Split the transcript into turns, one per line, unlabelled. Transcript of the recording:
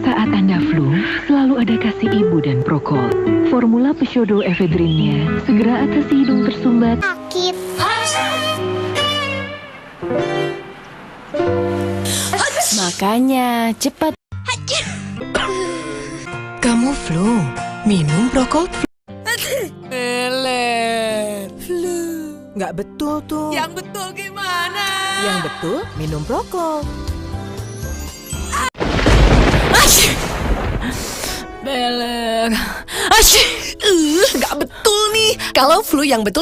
Saat Anda flu, selalu ada kasih ibu dan Prokol. Formula Peugeot Ephedrine-nya segera atasi hidung tersumbat.
Sakit.
Makanya cepat. Kamu flu, minum Prokol flu.
Melet. Flu.
Nggak betul tuh.
Yang betul gimana?
Yang betul minum Prokol.
Belek. Nggak betul nih. Kalau flu yang betul